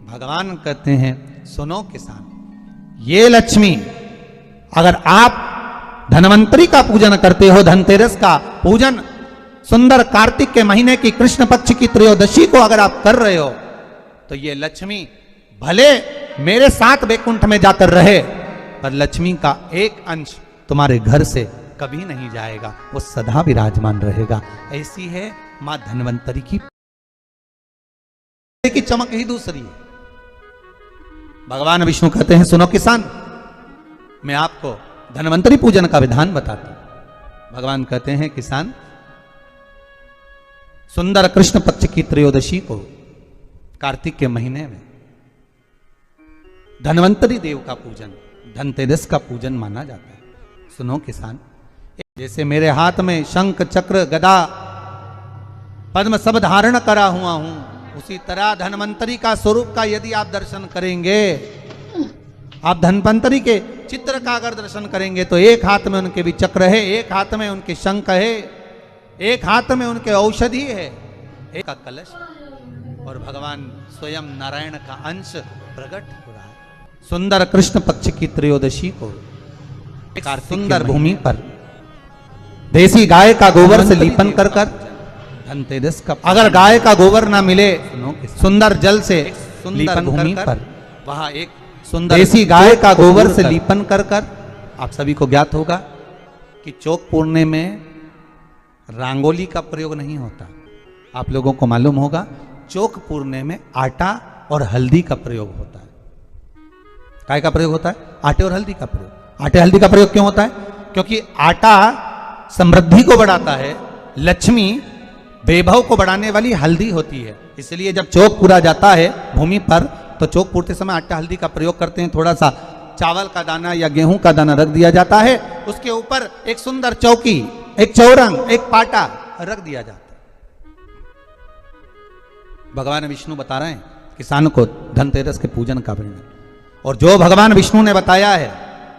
भगवान कहते हैं सुनो किसान, ये लक्ष्मी अगर आप धनवंतरी का पूजन करते हो, धनतेरस का पूजन सुंदर कार्तिक के महीने की कृष्ण पक्ष की त्रयोदशी को अगर आप कर रहे हो, तो ये लक्ष्मी भले मेरे साथ वैकुंठ में जाकर रहे, पर लक्ष्मी का एक अंश तुम्हारे घर से कभी नहीं जाएगा, वो सदा विराजमान रहेगा। ऐसी है मां धनवंतरी की चमक ही दूसरी है। भगवान विष्णु कहते हैं सुनो किसान, मैं आपको धनवंतरी पूजन का विधान बताता हूं। भगवान कहते हैं किसान, सुंदर कृष्ण पक्ष की त्रयोदशी को कार्तिक के महीने में धनवंतरी देव का पूजन, धनतेरस का पूजन माना जाता है। सुनो किसान, जैसे मेरे हाथ में शंख चक्र गदा पद्म सब धारण करा हुआ हूं, उसी तरह धनवंतरी का स्वरूप का यदि आप दर्शन करेंगे, आप धनवंतरी के चित्र का अगर दर्शन करेंगे, तो एक हाथ में उनके भी चक्र है, एक हाथ में उनके शंख है, एक हाथ में उनके औषधि है, एक का कलश, और भगवान स्वयं नारायण का अंश प्रकट हो रहा है। सुंदर कृष्ण पक्ष की त्रयोदशी को एक सुंदर भूमि पर देसी गाय का गोबर से लीपन कर धनतेरस का, अगर गाय का गोबर ना मिले, सुंदर जल से सुंदर भूमि पर वहां एक सुंदर देसी गाय का गोबर से लीपन कर आप सभी को ज्ञात होगा कि चौक पूर्णे में रंगोली का प्रयोग नहीं होता। आप लोगों को मालूम होगा चौक पूर्णे में आटा और हल्दी का प्रयोग होता है। काय का प्रयोग होता है? आटे और हल्दी का प्रयोग। आटे हल्दी का प्रयोग क्यों होता है? क्योंकि आटा समृद्धि को बढ़ाता है, लक्ष्मी वैभव को बढ़ाने वाली हल्दी होती है। इसलिए जब चौक पूरा जाता है भूमि पर, तो चौक पूरते समय आटा हल्दी का प्रयोग करते हैं। थोड़ा सा चावल का दाना या गेहूं का दाना रख दिया जाता है, उसके ऊपर एक सुंदर चौकी, एक चौरंग, एक पाटा रख दिया जाता है। भगवान विष्णु बता रहे हैं किसान को धनतेरस के पूजन का वर्णन, और जो भगवान विष्णु ने बताया है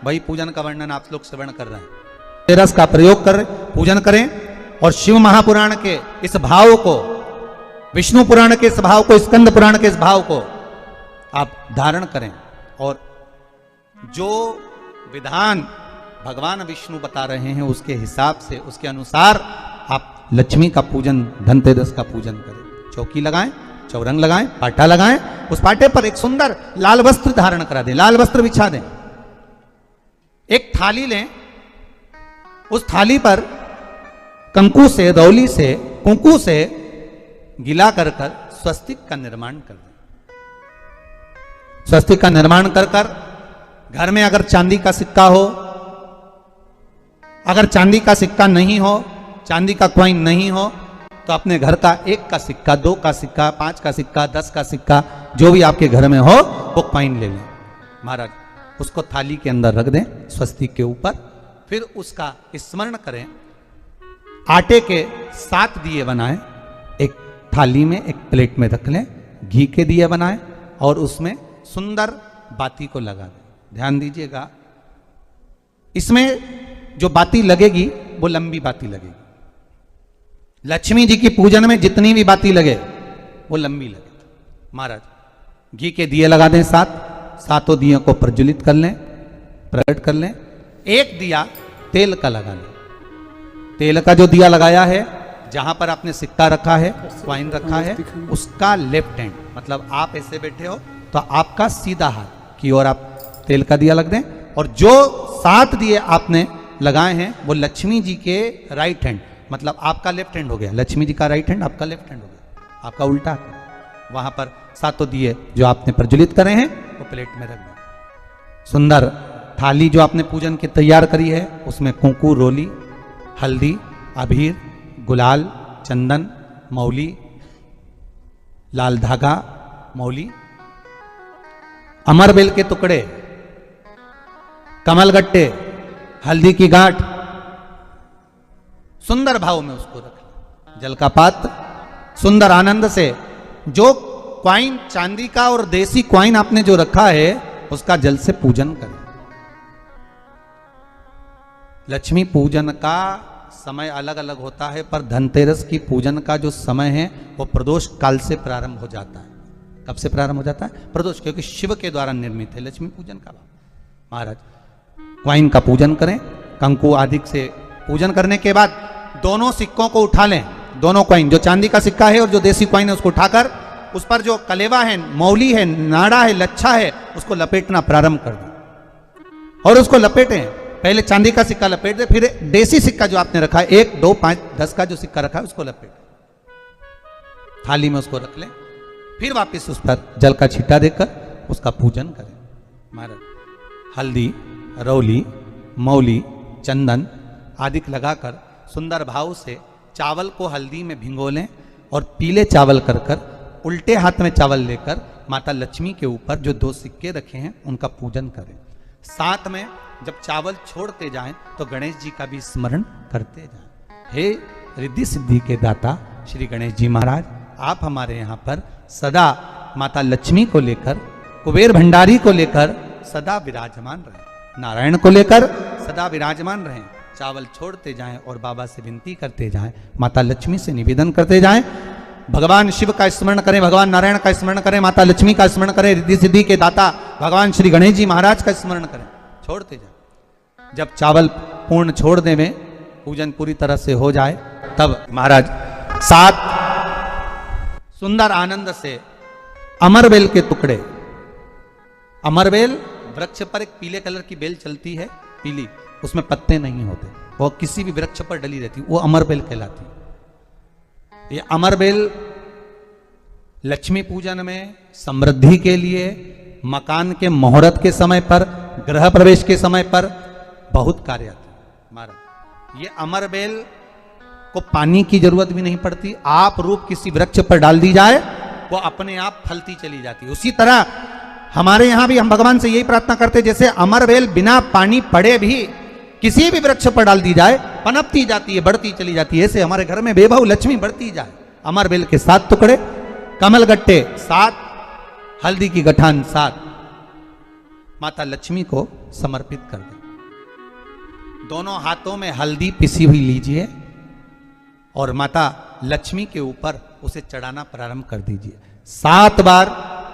वही पूजन का वर्णन आप लोग श्रवण कर रहे हैं। धनतेरस का प्रयोग कर पूजन करें, और शिव महापुराण के इस भाव को, विष्णु पुराण के इस भाव को, स्कंद पुराण के इस भाव को आप धारण करें, और जो विधान भगवान विष्णु बता रहे हैं उसके हिसाब से, उसके अनुसार आप लक्ष्मी का पूजन, धनतेरस का पूजन करें। चौकी लगाएं, चौरंग लगाएं, पाटा लगाएं, उस पाटे पर एक सुंदर लाल वस्त्र धारण करा दें, लाल वस्त्र बिछा दें। एक थाली लें, उस थाली पर कंकु से, रौली से, कुंकू से गिला कर स्वस्तिक का निर्माण कर दें। स्वस्तिक का निर्माण कर घर में अगर चांदी का सिक्का हो, अगर चांदी का सिक्का नहीं हो, चांदी का कॉइन नहीं हो, तो अपने घर का 1 का सिक्का, 2 का सिक्का, 5 का सिक्का, 10 का सिक्का, जो भी आपके घर में हो वो कॉइन ले लें महाराज, उसको थाली के अंदर रख दें स्वस्तिक के ऊपर। फिर उसका स्मरण करें, आटे के 7 दिए बनाएं, एक थाली में, एक प्लेट में रख लें, घी के दिए बनाएं और उसमें सुंदर बाती को लगा दें। ध्यान दीजिएगा, इसमें जो बाती लगेगी वो लंबी बाती लगेगी। लक्ष्मी जी की पूजन में जितनी भी बाती लगे वो लंबी लगे। महाराज घी के दिए लगा दें 7, सातों दियों को प्रज्वलित कर लें, प्रकट कर लें। एक दिया तेल का लगा लें। तेल का जो दिया लगाया है, जहां पर आपने सिक्का रखा है, कॉइन रखा है, उसका लेफ्ट हैंड, मतलब आप ऐसे बैठे हो तो आपका सीधा हाथ की ओर आप तेल का दिया लग दें। और जो 7 दिए आपने लगाए हैं वो लक्ष्मी जी के राइट हैंड, मतलब आपका लेफ्ट हैंड हो गया, लक्ष्मी जी का राइट हैंड, आपका लेफ्ट हैंड हो गया, आपका उल्टा हाथ। वहां पर 7 दिए जो आपने प्रज्वलित करे हैं वो प्लेट में रख दें। सुंदर थाली जो आपने पूजन की तैयार करी है, उसमें कुंकू, रोली, हल्दी, अबीर, गुलाल, चंदन, मौली, लाल धागा, मौली, अमरबेल के टुकड़े, कमलगट्टे, हल्दी की गांठ, सुंदर भाव में उसको रख। जल का पात्र सुंदर आनंद से, जो क्वाइन चांदी का और देसी क्वाइन आपने जो रखा है उसका जल से पूजन करें। लक्ष्मी पूजन का समय अलग अलग होता है, पर धनतेरस की पूजन का जो समय है वो प्रदोष काल से प्रारंभ हो जाता है। कब से प्रारंभ हो जाता है? प्रदोष, क्योंकि शिव के द्वारा निर्मित है लक्ष्मी पूजन का भाव। महाराज क्वाइन का पूजन करें, कंकु आदि से पूजन करने के बाद दोनों सिक्कों को उठा लें। दोनों क्वाइन, जो चांदी का सिक्का है और जो देसी क्वाइन है, उसको उठाकर उस पर जो कलेवा है, मौली है, नाड़ा है, लच्छा है, उसको लपेटना प्रारंभ कर दें और उसको लपेटें। पहले चांदी का सिक्का लपेट दे, फिर देसी सिक्का जो आपने रखा है 1, 2, 5, 10 का जो सिक्का रखा है उसको लपेट थाली में उसको रख लें। फिर वापस उस पर जल का छींटा देकर उसका पूजन करें। महाराज हल्दी, रौली, मौली, चंदन आदि लगाकर सुंदर भाव से चावल को हल्दी में भिगो लें और पीले चावल कर कर उल्टे हाथ में चावल लेकर माता लक्ष्मी के ऊपर जो 2 सिक्के रखे हैं उनका पूजन करें। साथ में जब चावल छोड़ते जाएं तो गणेश जी का भी स्मरण करते जाएं। हे रिद्धि सिद्धि के दाता श्री गणेश जी महाराज, आप हमारे यहाँ पर सदा माता लक्ष्मी को लेकर, कुबेर भंडारी को लेकर सदा विराजमान रहें, नारायण को लेकर सदा विराजमान रहें। चावल छोड़ते जाएं और बाबा से विनती करते जाएं, माता लक्ष्मी से निवेदन करते जाएं। भगवान शिव का स्मरण करें, भगवान नारायण का स्मरण करें, माता लक्ष्मी का स्मरण करें, रिद्धि सिद्धि के दाता भगवान श्री गणेश जी महाराज का स्मरण करें। छोड़ते जाएं। जब चावल पूर्ण छोड़ दे में पूजन पूरी तरह से हो जाए, तब महाराज 7 सुंदर आनंद से अमरबेल के टुकड़े, अमरबेल वृक्ष पर एक पीले कलर की बेल चलती है, पीली, उसमें पत्ते नहीं होते, वो किसी भी वृक्ष पर डली रहती, वो अमरबेल कहलाती। ये अमरबेल लक्ष्मी पूजन में, समृद्धि के लिए, मकान के मुहूर्त के समय पर, गृह प्रवेश के समय पर बहुत कार्य आते हैं। महाराज ये अमरबेल को पानी की जरूरत भी नहीं पड़ती, आप रूप किसी वृक्ष पर डाल दी जाए वो अपने आप फलती चली जाती है। उसी तरह हमारे यहां भी हम भगवान से यही प्रार्थना करते हैं, जैसे अमरबेल बिना पानी पड़े भी किसी भी वृक्ष पर डाल दी जाए पनपती जाती है, बढ़ती चली जाती है। ऐसे हमारे घर में बेबहू लक्ष्मी बढ़ती जाए। अमरबेल के 7 टुकड़े, कमल गट्टे 7, हल्दी की गठान 7 माता लक्ष्मी को समर्पित कर दें। दोनों हाथों में हल्दी पिसी हुई लीजिए और माता लक्ष्मी के ऊपर उसे चढ़ाना प्रारंभ कर दीजिए। 7 बार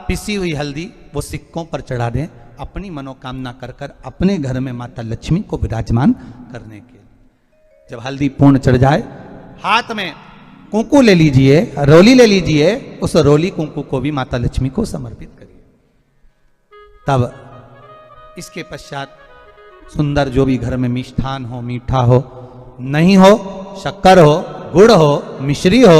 पिसी हुई हल्दी वो सिक्कों पर चढ़ा दें, अपनी मनोकामना कर कर अपने घर में माता लक्ष्मी को विराजमान करने के लिए। जब हल्दी पूर्ण चढ़ जाए, हाथ में कुंकू ले लीजिए, रोली ले लीजिए, उस रोली कुंकू को भी माता लक्ष्मी को समर्पित करिए। तब इसके पश्चात सुंदर जो भी घर में मिष्ठान हो, मीठा हो, नहीं हो, शक्कर हो, गुड़ हो, मिश्री हो,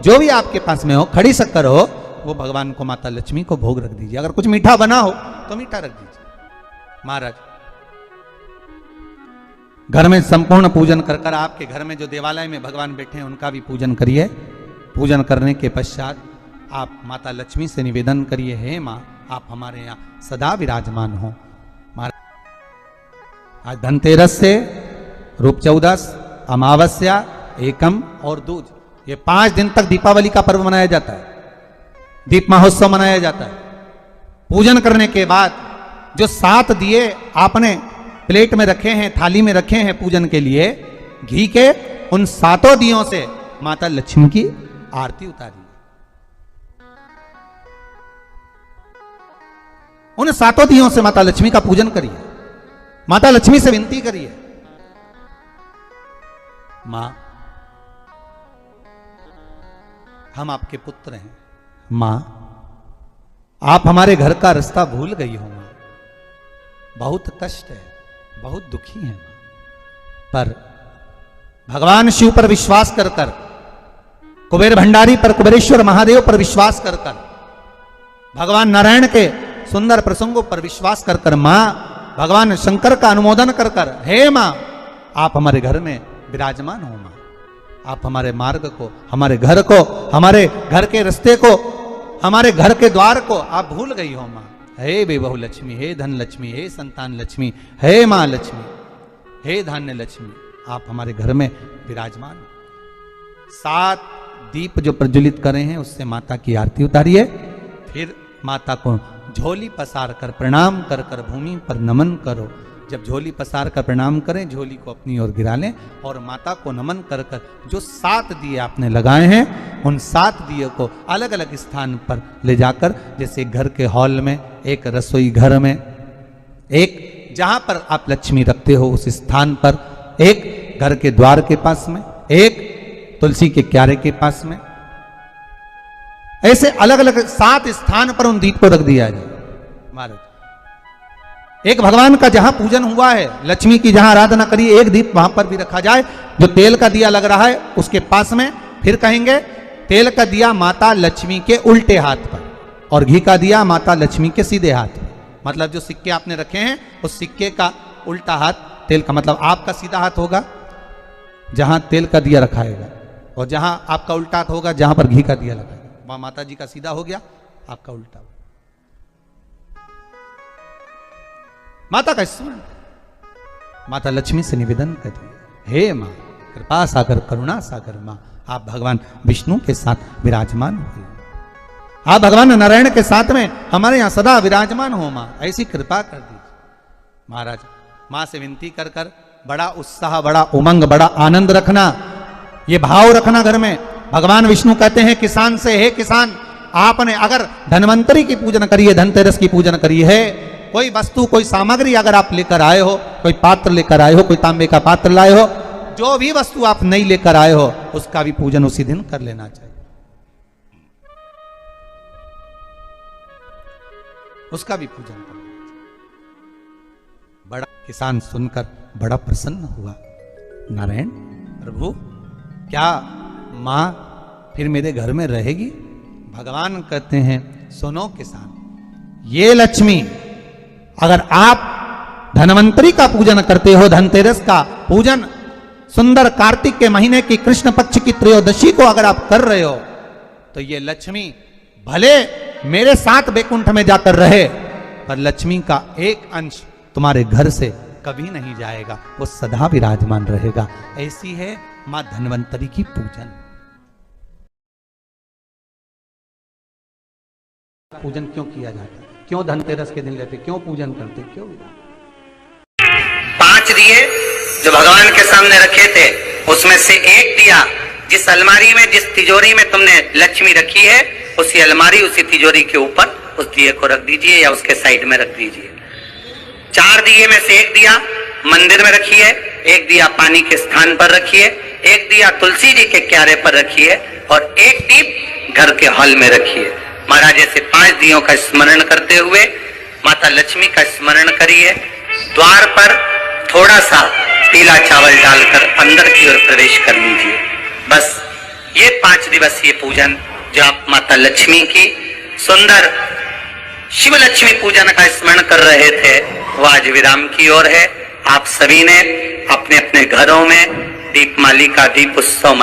जो भी आपके पास में हो, खड़ी शक्कर हो, वो भगवान को माता लक्ष्मी को भोग रख दीजिए। अगर कुछ मीठा बना हो तो मीठा रख दीजिए। महाराज घर में संपूर्ण पूजन कर कर आपके घर में जो देवालय में भगवान बैठे हैं उनका भी पूजन करिए। पूजन करने के पश्चात आप माता लक्ष्मी से निवेदन करिए, हे माँ आप हमारे यहाँ सदा विराजमान हो। आज धनतेरस से रूप 14, अमावस्या, एकम और दूज, ये 5 दिन तक दीपावली का पर्व मनाया जाता है, दीप महोत्सव मनाया जाता है। पूजन करने के बाद जो 7 दिए आपने प्लेट में रखे हैं, थाली में रखे हैं पूजन के लिए घी के, उन 7 दियों से माता लक्ष्मी की आरती उतारिए। उन 7 दियों से माता लक्ष्मी का पूजन करिए, माता लक्ष्मी से विनती करिए, मां हम आपके पुत्र हैं, मां आप हमारे घर का रास्ता भूल गई हो, मां बहुत कष्ट है, बहुत दुखी है, पर भगवान शिव पर विश्वास कर कर, कुबेर भंडारी पर, कुबेरेश्वर महादेव पर विश्वास कर कर, भगवान नारायण के सुंदर प्रसंगों पर विश्वास कर कर, मां भगवान शंकर का अनुमोदन कर कर, हे मां आप हमारे घर में विराजमान हो, मां आप हमारे मार्ग को, हमारे घर को, हमारे घर के रास्ते को, हमारे घर के द्वार को आप भूल गई हो मां। हे बेबहू लक्ष्मी, हे धन लक्ष्मी, हे संतान लक्ष्मी, हे मां लक्ष्मी, हे धान्य लक्ष्मी आप हमारे घर में विराजमान। 7 दीप जो प्रज्वलित करे हैं उससे माता की आरती उतारिए। फिर माता को झोली पसार कर प्रणाम कर कर भूमि पर नमन करो। जब झोली पसार कर प्रणाम करें, झोली को अपनी ओर गिरा लें और माता को नमन कर कर जो 7 दिए आपने लगाए हैं उन 7 दिए को अलग अलग स्थान पर ले जाकर, जैसे घर के हॉल में, एक रसोई घर में, एक जहां पर आप लक्ष्मी रखते हो उस स्थान पर, एक घर के द्वार के पास में, एक तुलसी के क्यारे के पास में, ऐसे अलग अलग 7 स्थान पर उन दीप को रख दिया जाए महाराज। एक भगवान का जहां पूजन हुआ है, लक्ष्मी की जहां आराधना करी, एक दीप वहां पर भी रखा जाए। जो तेल का दिया लग रहा है उसके पास में, फिर कहेंगे तेल का दिया माता लक्ष्मी के उल्टे हाथ पर और घी का दिया माता लक्ष्मी के सीधे हाथ पर। मतलब जो सिक्के आपने रखे हैं उस सिक्के का उल्टा हाथ तेल का, मतलब आपका सीधा हाथ होगा जहां तेल का दिया रखाएगा, और जहां आपका उल्टा हाथ होगा जहां पर घी का दिया लगाएगा, वहां माता जी का सीधा हो गया, आपका उल्टा। माता का स्मरण, माता लक्ष्मी से निवेदन करिए, हे मां कृपा सागर करुणा सागर मां, आप भगवान विष्णु के साथ विराजमान हुए, आप भगवान नारायण के साथ में हमारे यहां सदा विराजमान हो मां, ऐसी कृपा कर दीजिए। महाराज मां से विनती कर कर बड़ा उत्साह, बड़ा उमंग, बड़ा आनंद रखना, ये भाव रखना घर में। भगवान विष्णु कहते हैं किसान से, हे किसान, आपने अगर धन्वंतरी की पूजन करी है, धनतेरस की पूजन करी है, कोई वस्तु, कोई सामग्री अगर आप लेकर आए हो, कोई पात्र लेकर आए हो, कोई तांबे का पात्र लाए हो, जो भी वस्तु आप नहीं लेकर आए हो उसका भी पूजन उसी दिन कर लेना चाहिए, उसका भी पूजन कर लेना चाहिए। बड़ा किसान सुनकर बड़ा प्रसन्न हुआ, नारायण प्रभु क्या मां फिर मेरे घर में रहेगी? भगवान कहते हैं सुनो किसान, ये लक्ष्मी अगर आप धनवंतरी का पूजन करते हो, धनतेरस का पूजन, सुंदर कार्तिक के महीने की कृष्ण पक्ष की त्रयोदशी को अगर आप कर रहे हो, तो ये लक्ष्मी भले मेरे साथ बैकुंठ में जाकर रहे, पर लक्ष्मी का एक अंश तुम्हारे घर से कभी नहीं जाएगा, वो सदा विराजमान रहेगा। ऐसी है मां धनवंतरी की पूजन। पूजन क्यों किया जाता है, क्यों धनतेरस के दिन लेते, क्यों पूजन करते, क्यों? 5 दिए जो भगवान के सामने रखे थे, उसमें से एक दिया जिस अलमारी में, जिस तिजोरी में तुमने लक्ष्मी रखी है, उसी अलमारी, उसी तिजोरी के ऊपर उस दिए को रख दीजिए या उसके साइड में रख दीजिए। 4 दिए में से एक दिया मंदिर में रखिए, एक दिया पानी के स्थान पर रखिए, एक दिया तुलसी जी के क्यारे पर रखिए और एक दीप घर के हॉल में रखिए। महाराज ऐसे 5 दियों का स्मरण करते हुए माता लक्ष्मी का स्मरण करिए। द्वार पर थोड़ा सा पीला चावल डालकर अंदर की ओर प्रवेश कर लीजिए। बस ये 5 दिवसीय पूजन जो आप माता लक्ष्मी की सुंदर शिव लक्ष्मी पूजन का स्मरण कर रहे थे, वह आज विराम की ओर है। आप सभी ने अपने अपने घरों में दीपमाली का दीप उत्सव